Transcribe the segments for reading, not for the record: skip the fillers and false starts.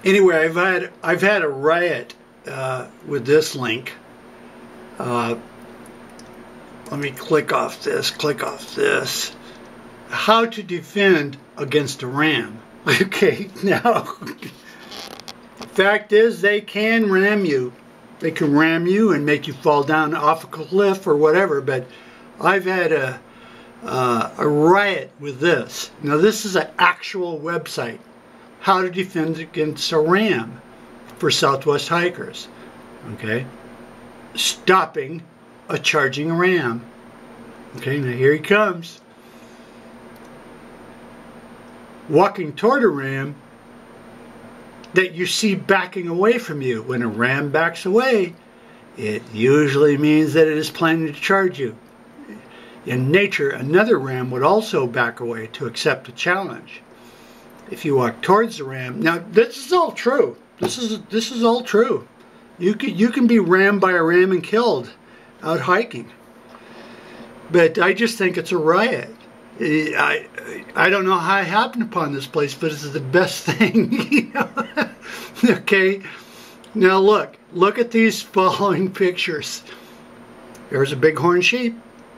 Anyway, I've had a riot with this link. Let me click off this. How to defend against a ram. Okay, now, the fact is they can ram you. They can ram you and make you fall down off a cliff or whatever, but I've had a riot with this. Now, this is an actual website. How to defend against a ram for Southwest hikers. Okay? Stopping a charging ram. Okay, now here he comes. Walking toward a ram that you see backing away from you. When a ram backs away, it usually means that it is planning to charge you. In nature, another ram would also back away to accept a challenge. If you walk towards the ram, now this is all true. This is all true. You can be rammed by a ram and killed out hiking. But I just think it's a riot. I don't know how I happened upon this place, but it's the best thing. You know? Okay. Now look at these following pictures. There's a bighorn sheep.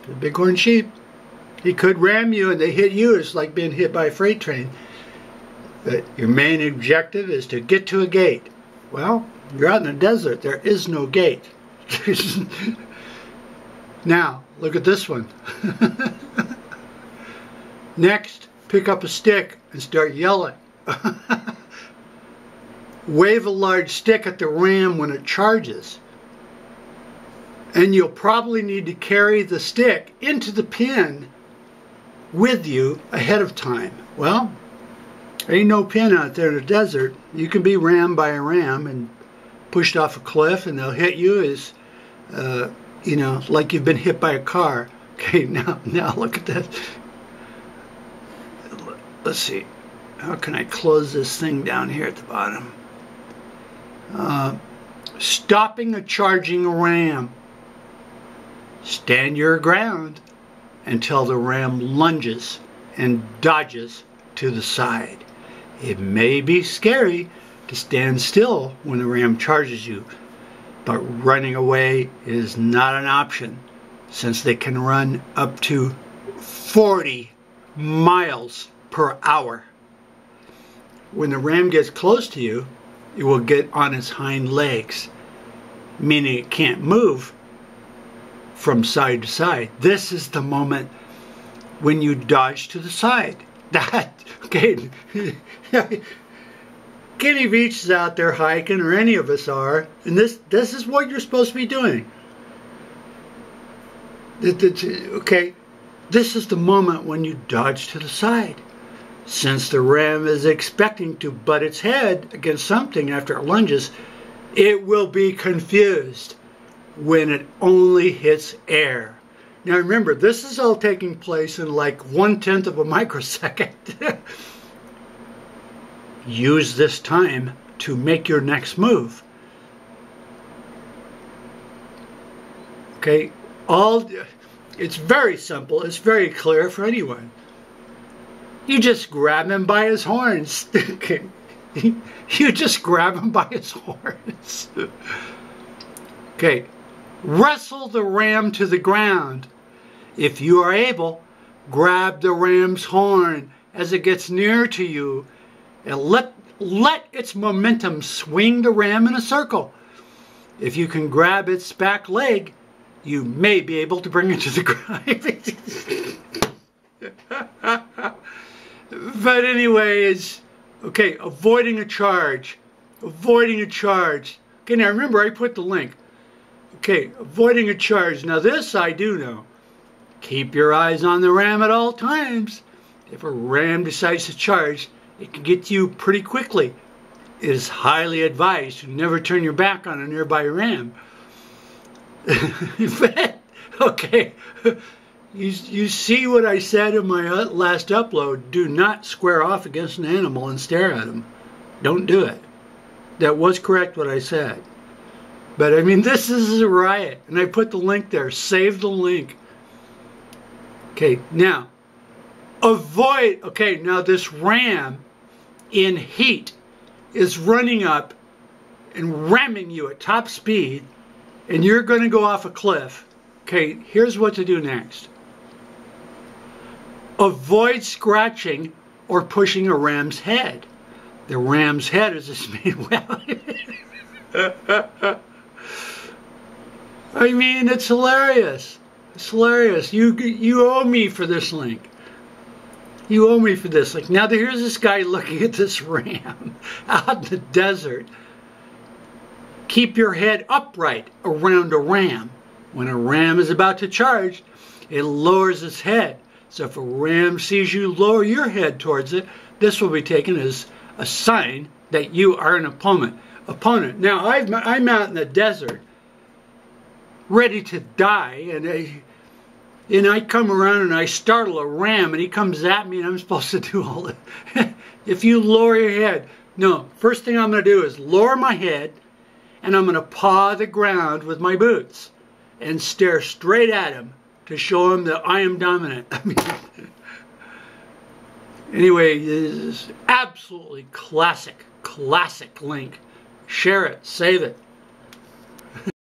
A bighorn sheep. He could ram you and they hit you. It's like being hit by a freight train. But your main objective is to get to a gate. Well, you're out in the desert. There is no gate. Now, look at this one. Next, pick up a stick and start yelling. Wave a large stick at the ram when it charges. And you'll probably need to carry the stick into the pen with you ahead of time. Well, there ain't no pen out there in the desert. You can be rammed by a ram and pushed off a cliff, and they'll hit you as, you know, like you've been hit by a car. Okay, now look at that. Let's see. How can I close this thing down here at the bottom? Stopping a charging ram. Stand your ground until the ram lunges and dodges to the side. It may be scary to stand still when the ram charges you, but running away is not an option since they can run up to 40 miles per hour. When the ram gets close to you, it will get on its hind legs, meaning it can't move from side to side. This is the moment when you dodge to the side. Okay. Kenny Beach is out there hiking, or any of us are, and this is what you're supposed to be doing. Okay, this is the moment when you dodge to the side. Since the ram is expecting to butt its head against something after it lunges, it will be confused when it only hits air. Now remember, this is all taking place in like 1/10 of a microsecond. Use this time to make your next move. Okay, it's very simple, it's very clear for anyone. You just grab him by his horns. Okay. You just grab him by his horns. Okay. Wrestle the ram to the ground. If you are able, grab the ram's horn as it gets near to you and let its momentum swing the ram in a circle. If you can grab its back leg, you may be able to bring it to the ground. But anyways, okay, avoiding a charge. Avoiding a charge. Okay, now remember I put the link. Okay, avoiding a charge. Now this I do know. Keep your eyes on the ram at all times. If a ram decides to charge, it can get to you pretty quickly. It is highly advised to never turn your back on a nearby ram. Okay, you see what I said in my last upload. Do not square off against an animal and stare at him. Don't do it. That was correct what I said. But I mean, this is a riot. And I put the link there. Save the link. Okay, now, avoid. Okay, now this ram in heat is running up and ramming you at top speed, and you're going to go off a cliff, okay, here's what to do next. Avoid scratching or pushing a ram's head. The ram's head is this well. I mean, it's hilarious. It's hilarious. You owe me for this link. You owe me for this link. Now here's this guy looking at this ram out in the desert. Keep your head upright around a ram. When a ram is about to charge, it lowers its head. So if a ram sees you lower your head towards it, this will be taken as a sign that you are an opponent. Now I'm out in the desert, ready to die, and I come around and I startle a ram, and he comes at me, and I'm supposed to do all that. If you lower your head, no. First thing I'm going to do is lower my head, and I'm going to paw the ground with my boots and stare straight at him to show him that I am dominant. I mean, anyway, this is absolutely classic link. Share it, save it.